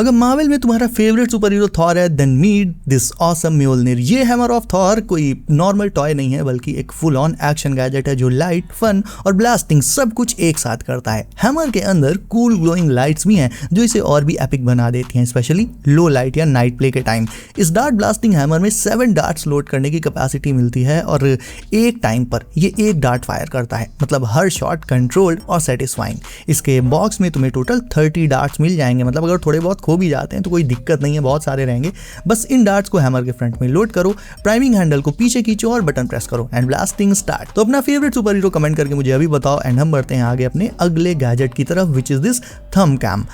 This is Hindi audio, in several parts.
अगर मार्वल में तुम्हारा फेवरेट सुपर हीरो थॉर है, देन मीट दिस ऑसम म्योल्निर। ये हैमर ऑफ थॉर कोई नॉर्मल टॉय नहीं है, बल्कि एक फुल ऑन एक्शन गैजेट है जो लाइट, फन और ब्लास्टिंग सब कुछ एक साथ करता है। हैमर के अंदर कूल ग्लोइंग लाइट्स भी हैं जो इसे और भी एपिक बना देती हैं, स्पेशली लो लाइट या नाइट प्ले के टाइम। इस डार्ट ब्लास्टिंग हैमर में 7 डार्ट्स लोड करने की कैपेसिटी मिलती है और एक टाइम पर ये एक डार्ट फायर करता है, मतलब हर शॉट कंट्रोल्ड और सेटिस्फाइंग। इसके बॉक्स में तुम्हें टोटल 30 डार्ट्स मिल जाएंगे, मतलब अगर थोड़े बहुत खो भी जाते हैं तो कोई दिक्कत नहीं है, बहुत सारे रहेंगे। बस इन डार्ट्स को हैमर के फ्रंट में लोड करो, प्राइमिंग हैंडल को पीछे खींचो और बटन प्रेस करो एंड ब्लास्टिंग स्टार्ट। तो अपना फेवरेट सुपर हीरो कमेंट करके मुझे अभी बताओ एंड हम बढ़ते हैं आगे अपने अगले गैजेट की तरफ, which is this thumb cam.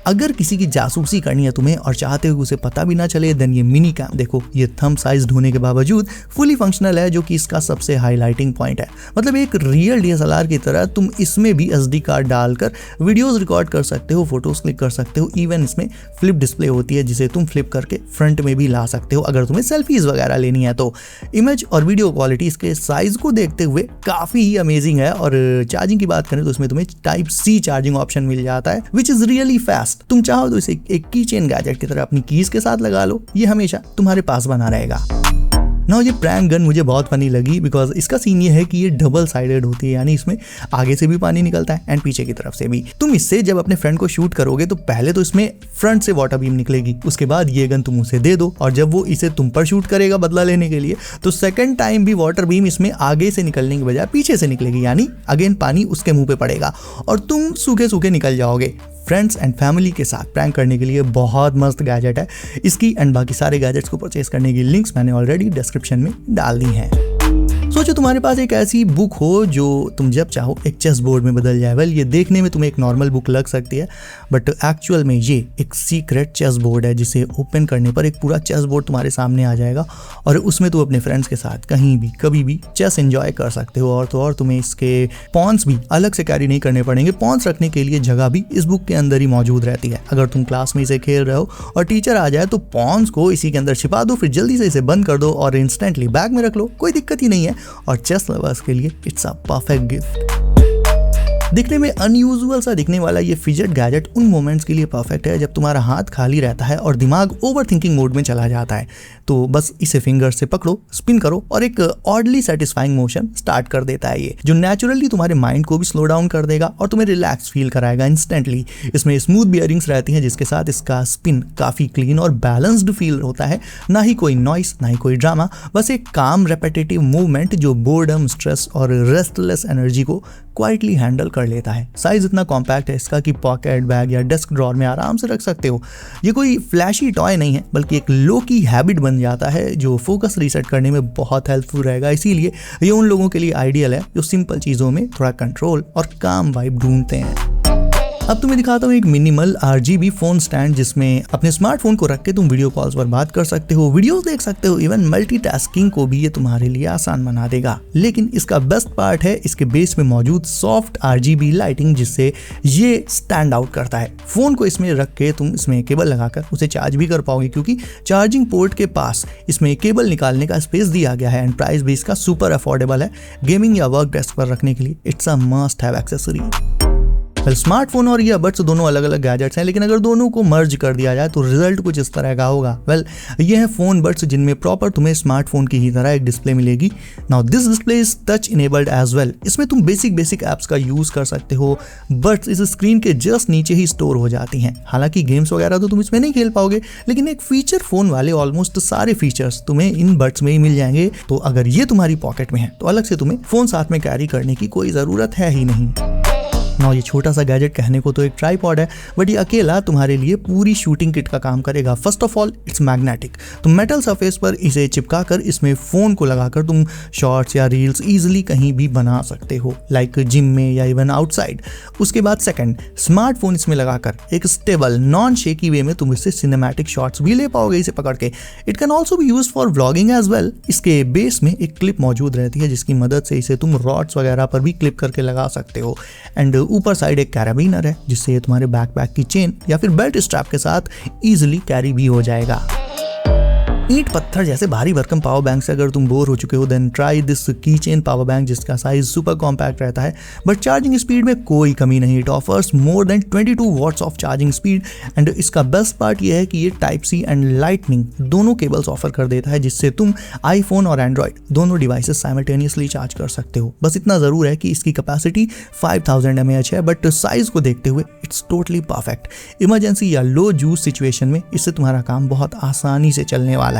अगर किसी की जासूसी करनी है तुम्हें और चाहते हो उसे पता भी ना चले, देन ये मिनी कैम देखो। ये थंब साइज होने के बावजूद फुली फंक्शनल है, जो कि इसका सबसे हाईलाइटिंग पॉइंट है। मतलब एक रियल DSLR की तरह तुम इसमें भी SD कार्ड डालकर वीडियोस रिकॉर्ड कर सकते हो, फोटोज क्लिक कर सकते हो। इवन इसमें फ्लिप डिस्प्ले होती है जिसे तुम फ्लिप करके फ्रंट में भी ला सकते हो अगर तुम्हें सेल्फीज वगैरह लेनी है तो। इमेज और वीडियो क्वालिटी इसके साइज को देखते हुए काफी ही अमेजिंग है। और चार्जिंग की बात करें तो इसमें तुम्हें Type-C चार्जिंग ऑप्शन मिल जाता है, विच इज रियली फास्ट। तुम चाहो तो इसे एक की चेन गैजेट की तरह अपनी कीज के साथ लगा लो, ये हमेशा तुम्हारे पास बना रहेगा। नाउ ये प्रैंक गन मुझे बहुत फनी लगी बिकॉज इसका सीन ये है कि ये डबल साइडेड होती है, यानी इसमें आगे से भी पानी निकलता है एंड पीछे की तरफ से भी। तुम इससे जब अपने फ्रेंड को शूट करोगे तो पहले तो इसमें फ्रंट से वाटर बीम निकलेगी, उसके बाद ये गन तुम उसे दे दो और जब वो इसे तुम पर शूट करेगा बदला लेने के लिए, तो सेकंड टाइम भी वाटर बीम इसमें आगे से निकलने की बजाय पीछे से निकलेगी, यानी अगेन पानी उसके मुंह पे पड़ेगा और तुम सूखे सूखे निकल जाओगे। फ्रेंड्स एंड फैमिली के साथ प्रैंक करने के लिए बहुत मस्त गैजेट है। इसकी एंड बाकी सारे गैजेट्स को परचेस करने की लिंक्स मैंने ऑलरेडी डिस्क्रिप्शन में डाल दी हैं। सोचो तुम्हारे पास एक ऐसी बुक हो जो तुम जब चाहो एक चेस बोर्ड में बदल जाए। वेल, ये देखने में तुम्हें एक नॉर्मल बुक लग सकती है, बट एक्चुअल में ये एक सीक्रेट चेस बोर्ड है जिसे ओपन करने पर एक पूरा चेस बोर्ड तुम्हारे सामने आ जाएगा और उसमें तुम अपने फ्रेंड्स के साथ कहीं भी कभी भी चेस एंजॉय कर सकते हो। और तो और तुम्हें इसके पॉन्स भी अलग से कैरी नहीं करने पड़ेंगे, पॉन्स रखने के लिए जगह भी इस बुक के अंदर ही मौजूद रहती है। अगर तुम क्लास में इसे खेल रहे हो और टीचर आ जाए तो पॉन्स को इसी के अंदर छिपा दो, फिर जल्दी से इसे बंद कर दो और इंस्टेंटली बैग में रख लो, कोई दिक्कत ही नहीं है। और चेस लवर्स के लिए इट्स अ परफेक्ट गिफ्ट। दिखने में अनयूजुअल सा दिखने वाला ये फिजेट गैजेट उन मोमेंट्स के लिए परफेक्ट है जब तुम्हारा हाथ खाली रहता है और दिमाग ओवरथिंकिंग मोड में चला जाता है। तो बस इसे फिंगर से पकड़ो, स्पिन करो और एक ऑडली सेटिस्फाइंग मोशन स्टार्ट कर देता है ये, जो नेचुरली तुम्हारे माइंड को भी स्लो डाउन कर देगा और तुम्हें रिलैक्स फील कराएगा इंस्टेंटली। इसमें स्मूथ बियरिंग्स रहती हैं जिसके साथ इसका स्पिन काफी क्लीन और बैलेंस्ड फील होता है। ना ही कोई नॉइस, ना ही कोई ड्रामा, बस एक काम रेपिटेटिव मूवमेंट जो बोर्डम, स्ट्रेस और रेस्टलेस एनर्जी को क्वाइटली हैंडल कर लेता है। साइज इतना कॉम्पैक्ट है इसका कि पॉकेट, बैग या डेस्क ड्रॉर में आराम से रख सकते हो। ये कोई फ्लैशी टॉय नहीं है, बल्कि एक लो की हैबिट बन जाता है जो फोकस रीसेट करने में बहुत हेल्पफुल रहेगा। इसीलिए ये उन लोगों के लिए आइडियल है जो सिंपल चीज़ों में थोड़ा कंट्रोल और काम वाइब ढूंढते हैं। अब तुम्हें दिखाता हूँ एक मिनिमल RGB फोन स्टैंड जिसमें अपने स्मार्टफोन को रख के तुम वीडियो कॉल्स पर बात कर सकते हो, वीडियोस देख सकते हो, इवन मल्टीटास्किंग को भी ये तुम्हारे लिए आसान बना देगा। लेकिन इसका बेस्ट पार्ट है इसके बेस में मौजूद सॉफ्ट RGB लाइटिंग, जिससे ये स्टैंड आउट करता है। फोन को इसमें रख के तुम इसमें केबल लगाकर उसे चार्ज भी कर पाओगे, क्योंकि चार्जिंग पोर्ट के पास इसमें केबल निकालने का स्पेस दिया गया है एंड प्राइस भी इसका सुपर अफोर्डेबल है। गेमिंग या वर्क डेस्क पर रखने के लिए it's a must have accessory. Smartphone और ईयरबड्स दोनों अलग अलग गैजेट्स हैं, लेकिन अगर दोनों को मर्ज कर दिया जाए तो रिजल्ट कुछ इस तरह का होगा। ये है फोन बड्स जिनमें प्रॉपर तुम्हें स्मार्टफोन की ही तरह एक डिस्प्ले मिलेगी। Now this display is touch enabled as well. इसमें तुम बेसिक ऐप्स का यूज कर सकते हो। बड्स इस स्क्रीन के जस्ट नीचे ही स्टोर हो जाती हैं। हालांकि गेम्स वगैरह तो तुम इसमें नहीं खेल पाओगे, लेकिन एक फीचर फोन वाले ऑलमोस्ट सारे फीचर्स तुम्हें इन बड्स में ही मिल जाएंगे। तो अगर ये तुम्हारी पॉकेट में है तो अलग से तुम्हें फोन साथ में कैरी करने की कोई जरूरत है ही नहीं। नाउ ये छोटा सा गैजेट कहने को तो एक ट्राइपॉड है, बट ये अकेला तुम्हारे लिए पूरी शूटिंग किट का काम करेगा। First of all it's magnetic. तुम मेटल सरफेस पर इसे चिपका कर इसमें फोन को लगाकर तुम शॉर्ट्स या रील्स इजीली कहीं भी बना सकते हो, लाइक जिम में या इवन आउटसाइड। उसके बाद सेकंड, स्मार्टफोन इसमें लगाकर एक स्टेबल नॉन शेकी वे में तुम इससे सिनेमैटिक शॉट्स भी ले पाओगे इसे पकड़ के। It can also be used for vlogging as well. इसके बेस में एक क्लिप मौजूद रहती है जिसकी मदद से इसे तुम रॉड्स वगैरह पर भी क्लिप करके लगा सकते हो। एंड ऊपर साइड एक कैराबिनर है जिससे ये तुम्हारे बैकपैक की चेन या फिर बेल्ट स्ट्रैप के साथ इजीली कैरी भी हो जाएगा। ईंट पत्थर जैसे भारी भरकम पावर बैंक से अगर तुम बोर हो चुके हो then try this key chain power bank, जिसका साइज सुपर कॉम्पैक्ट रहता है बट चार्जिंग स्पीड में कोई कमी नहीं। It offers more than 22 watts of charging speed and इसका बेस्ट पार्ट ये है कि ये टाइप सी एंड लाइटनिंग दोनों केबल्स ऑफर कर देता है, जिससे तुम आईफोन और एंड्रॉइड दोनों डिवाइसेस साइमल्टेनियसली चार्ज कर सकते हो। बस इतना जरूर है कि इसकी कैपेसिटी 5000 mAh है बट साइज को देखते हुए इट्स टोटली परफेक्ट। इमरजेंसी या लो जूस सिचुएशन में इससे तुम्हारा काम बहुत आसानी से चलने वाला है।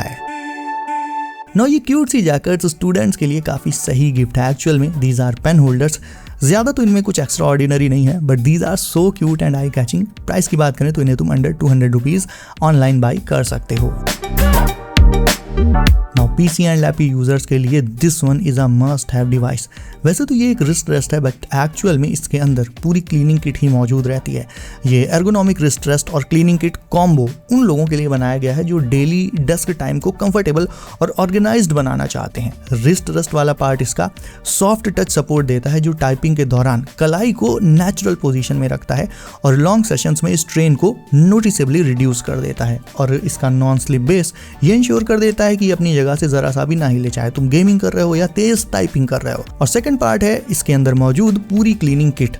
नो ये क्यूट सी जैकेट्स स्टूडेंट्स के लिए काफ़ी सही गिफ्ट है। एक्चुअल में दीज आर पेन होल्डर्स। ज़्यादा तो इनमें कुछ एक्स्ट्रा ऑर्डिनरी नहीं है but these are so cute and eye catching. Price की बात करें तो इन्हें तुम अंडर 200 रुपीज़ ऑनलाइन बाई कर सकते हो। Now PC and lappy users के लिए this one is a must have device. वैसे तो ये एक रिस्ट रेस्ट है बट एक्चुअल में इसके अंदर पूरी क्लीनिंग किट ही मौजूद रहती है। ये एर्गोनॉमिक रिस्ट रेस्ट और क्लीनिंग किट कॉम्बो उन लोगों के लिए बनाया गया है जो डेली डेस्क टाइम को कंफर्टेबल और ऑर्गेनाइज्ड बनाना चाहते हैं। रिस्ट रेस्ट वाला पार्ट इसका सॉफ्ट टच सपोर्ट देता है जो टाइपिंग के दौरान कलाई को नेचुरल पोजीशन में रखता है और लॉन्ग सेशंस में स्ट्रेन को नोटिसेबली रिड्यूस कर देता है। और इसका नॉन स्लिप बेस ये इंश्योर कर देता है कि अपनी जगह से जरा सा भी ना हिले, चाहे तुम गेमिंग कर रहे हो या तेज टाइपिंग कर रहे हो। और सेकंड पार्ट है इसके अंदर मौजूद पूरी क्लीनिंग किट,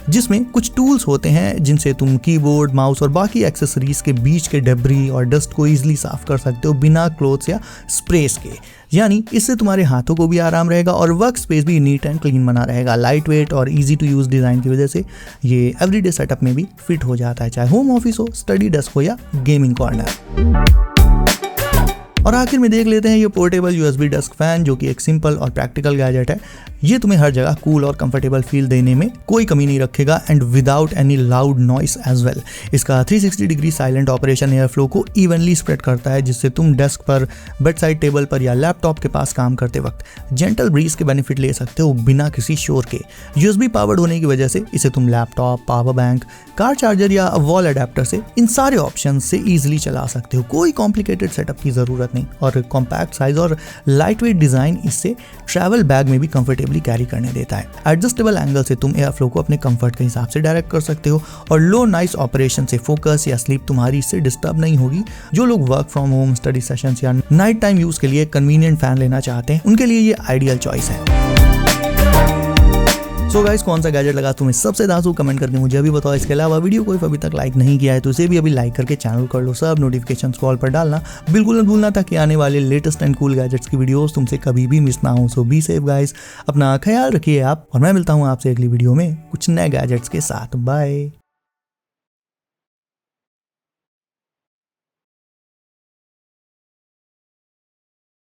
जिसमें कुछ टूल्स होते हैं जिनसे तुम कीबोर्ड, माउस और बाकी एक्सेसरीज के बीच के डेब्री और डस्ट को इजीली साफ कर सकते हो बिना क्लोथ्स या स्प्रेस के। यानी इससे तुम्हारे हाथों को भी आराम रहेगा और वर्क स्पेस भी नीट एंड क्लीन बना रहेगा। लाइट वेट और इजी टू यूज डिजाइन की वजह से ये एवरीडे सेटअप में भी फिट हो जाता है, चाहे होम ऑफिस हो, स्टडी डेस्क हो या गेमिंग कॉर्नर। और आखिर में देख लेते हैं ये पोर्टेबल यूएसबी डेस्क फैन, जो कि एक सिंपल और प्रैक्टिकल गैजेट है। ये तुम्हें हर जगह कूल और कंफर्टेबल फील देने में कोई कमी नहीं रखेगा and without any loud noise as well. इसका 360 degree silent operation air flow को इवनली स्प्रेड करता है, जिससे तुम डेस्क पर, बेड साइड टेबल पर या लैपटॉप के पास काम करते वक्त जेंटल ब्रीज के बेनिफिट ले सकते हो बिना किसी शोर के। यूएसबी पावर्ड होने की वजह से इसे तुम laptop, power bank, car charger या वॉल अडेप्टर से इन सारे ऑप्शन से इजिली चला सकते हो। कोई कॉम्प्लिकेटेड सेटअप की जरूरत नहीं और कॉम्पैक्ट साइज और लाइट वेट डिजाइन इससे ट्रैवल बैग में भी कंफर्टेबली कैरी करने देता है। एडजस्टेबल एंगल से तुम एयर फ्लो को अपने कंफर्ट के हिसाब से डायरेक्ट कर सकते हो और लो नॉइस ऑपरेशन से फोकस या स्लीप तुम्हारी इससे डिस्टर्ब नहीं होगी। जो लोग work from home, study sessions या नाइट टाइम यूज के लिए कन्वीनियंट फैन लेना चाहते हैं उनके लिए ये आइडियल चॉइस है। सो गाइस, कौन सा गैजेट लगा तुम्हें सबसे दांसू, कमेंट करके मुझे अभी बताओ। इसके अलावा वीडियो को अभी तक लाइक नहीं किया है तो इसे भी अभी लाइक करके चैनल कर लो। सब नोटिफिकेशंस कॉल पर डालना बिल्कुल न भूलना ताकि आने वाले लेटेस्ट एंड कूल गैजेट्स की वीडियोस तुमसे कभी भी मिस ना हो। सो बी सेफ गाइस, अपना ख्याल रखिए आप और मैं मिलता हूँ आपसे अगली वीडियो में कुछ नए गैजेट्स के साथ। बाय।